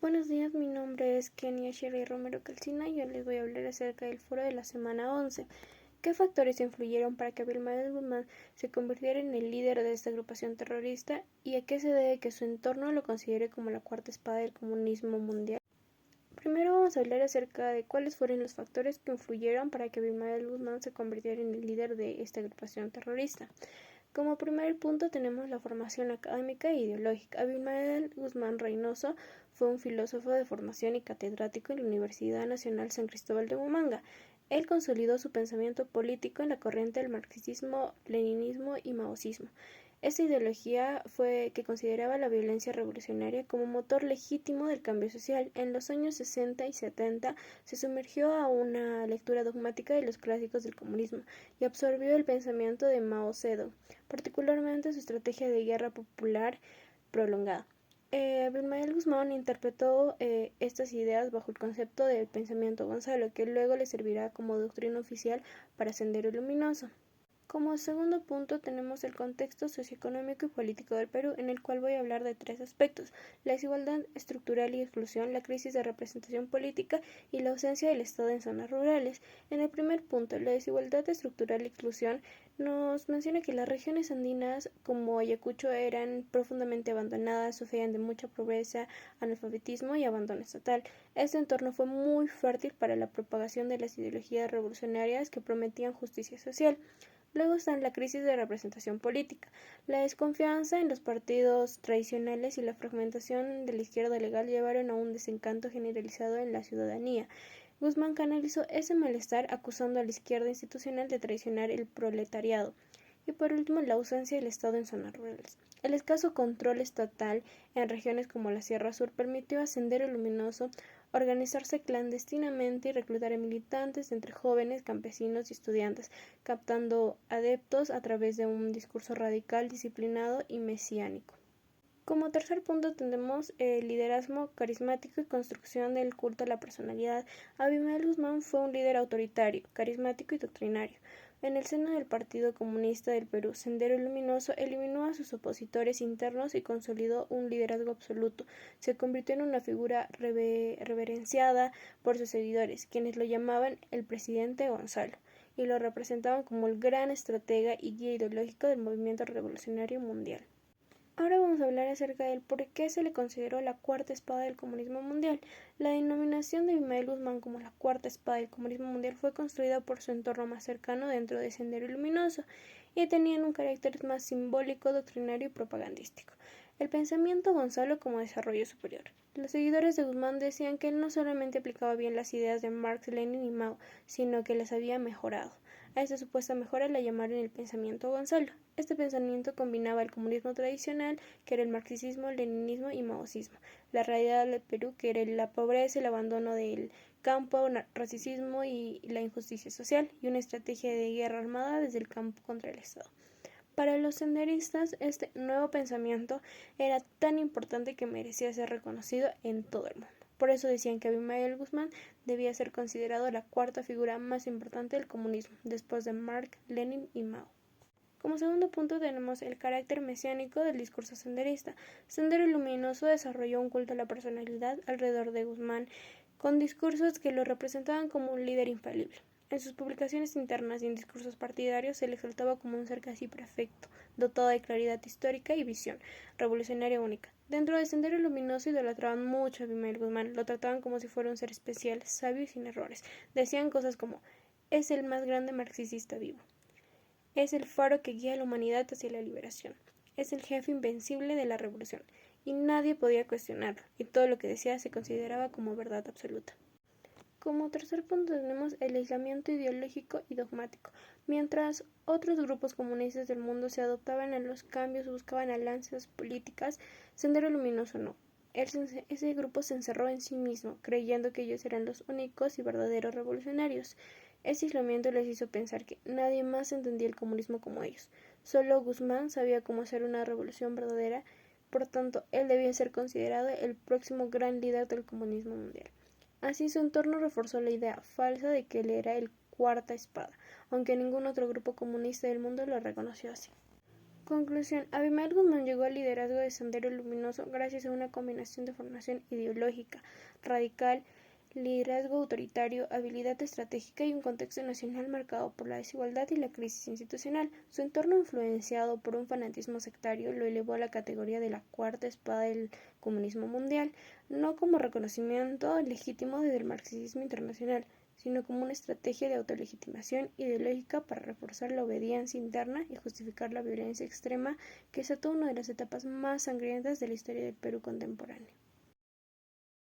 Buenos días, mi nombre es Kenia Sherry Romero Calcina y yo les voy a hablar acerca del foro de la semana 11. ¿Qué factores influyeron para que Abimael Guzmán se convirtiera en el líder de esta agrupación terrorista y a qué se debe que su entorno lo considere como la cuarta espada del comunismo mundial? Primero vamos a hablar acerca de cuáles fueron los factores que influyeron para que Abimael Guzmán se convirtiera en el líder de esta agrupación terrorista. Como primer punto tenemos la formación académica e ideológica. Abimael Guzmán Reynoso fue un filósofo de formación y catedrático en la Universidad Nacional San Cristóbal de Huamanga. Él consolidó su pensamiento político en la corriente del marxismo, leninismo y maoísmo. Esta ideología fue que consideraba la violencia revolucionaria como motor legítimo del cambio social. En los años 60 y 70 se sumergió a una lectura dogmática de los clásicos del comunismo y absorbió el pensamiento de Mao Zedong, particularmente su estrategia de guerra popular prolongada. Abimael Guzmán interpretó estas ideas bajo el concepto del pensamiento Gonzalo, que luego le servirá como doctrina oficial para Sendero Luminoso. Como segundo punto tenemos el contexto socioeconómico y político del Perú, en el cual voy a hablar de tres aspectos: la desigualdad estructural y exclusión, la crisis de representación política y la ausencia del Estado en zonas rurales. En el primer punto, la desigualdad estructural y exclusión, nos menciona que las regiones andinas como Ayacucho eran profundamente abandonadas, sufrían de mucha pobreza, analfabetismo y abandono estatal. Este entorno fue muy fértil para la propagación de las ideologías revolucionarias que prometían justicia social. Luego está la crisis de representación política. La desconfianza en los partidos tradicionales y la fragmentación de la izquierda legal llevaron a un desencanto generalizado en la ciudadanía. Guzmán canalizó ese malestar acusando a la izquierda institucional de traicionar el proletariado. Y por último, la ausencia del Estado en zonas rurales. El escaso control estatal en regiones como la Sierra Sur permitió a Sendero Luminoso organizarse clandestinamente y reclutar a militantes entre jóvenes, campesinos y estudiantes, captando adeptos a través de un discurso radical, disciplinado y mesiánico. Como tercer punto tenemos el liderazgo carismático y construcción del culto a la personalidad. Abimael Guzmán fue un líder autoritario, carismático y doctrinario. En el seno del Partido Comunista del Perú, Sendero Luminoso eliminó a sus opositores internos y consolidó un liderazgo absoluto. Se convirtió en una figura reverenciada por sus seguidores, quienes lo llamaban el presidente Gonzalo, y lo representaban como el gran estratega y guía ideológico del movimiento revolucionario mundial. Ahora vamos a hablar acerca del por qué se le consideró la cuarta espada del comunismo mundial. La denominación de Abimael Guzmán como la cuarta espada del comunismo mundial fue construida por su entorno más cercano dentro de Sendero Luminoso y tenían un carácter más simbólico, doctrinario y propagandístico. El pensamiento Gonzalo como desarrollo superior. Los seguidores de Guzmán decían que él no solamente aplicaba bien las ideas de Marx, Lenin y Mao, sino que las había mejorado. A esta supuesta mejora la llamaron el pensamiento Gonzalo. Este pensamiento combinaba el comunismo tradicional, que era el marxismo, leninismo y maoísmo, la realidad del Perú, que era la pobreza, el abandono del campo, el racismo y la injusticia social, y una estrategia de guerra armada desde el campo contra el Estado. Para los senderistas, este nuevo pensamiento era tan importante que merecía ser reconocido en todo el mundo. Por eso decían que Abimael Guzmán debía ser considerado la cuarta figura más importante del comunismo, después de Marx, Lenin y Mao. Como segundo punto tenemos el carácter mesiánico del discurso senderista. Sendero Luminoso desarrolló un culto a la personalidad alrededor de Guzmán, con discursos que lo representaban como un líder infalible. En sus publicaciones internas y en discursos partidarios se le exaltaba como un ser casi perfecto, dotado de claridad histórica y visión revolucionaria única. Dentro del Sendero Luminoso idolatraban mucho a Abimael Guzmán, lo trataban como si fuera un ser especial, sabio y sin errores. Decían cosas como: es el más grande marxista vivo. Es el faro que guía a la humanidad hacia la liberación. Es el jefe invencible de la revolución. Y nadie podía cuestionarlo, y todo lo que decía se consideraba como verdad absoluta. Como tercer punto tenemos el aislamiento ideológico y dogmático. Mientras otros grupos comunistas del mundo se adoptaban a los cambios o buscaban alianzas políticas, Sendero Luminoso no. Ese grupo se encerró en sí mismo, creyendo que ellos eran los únicos y verdaderos revolucionarios. Ese aislamiento les hizo pensar que nadie más entendía el comunismo como ellos. Solo Guzmán sabía cómo hacer una revolución verdadera, por tanto, él debía ser considerado el próximo gran líder del comunismo mundial. Así su entorno reforzó la idea falsa de que él era el cuarta espada, aunque ningún otro grupo comunista del mundo lo reconoció así. Conclusión. Abimael Guzmán llegó al liderazgo de Sendero Luminoso gracias a una combinación de formación ideológica radical, liderazgo autoritario, habilidad estratégica y un contexto nacional marcado por la desigualdad y la crisis institucional. Su entorno, influenciado por un fanatismo sectario, lo elevó a la categoría de la cuarta espada del comunismo mundial, no como reconocimiento legítimo desde el marxismo internacional, sino como una estrategia de autolegitimación ideológica para reforzar la obediencia interna y justificar la violencia extrema que desató una de las etapas más sangrientas de la historia del Perú contemporáneo.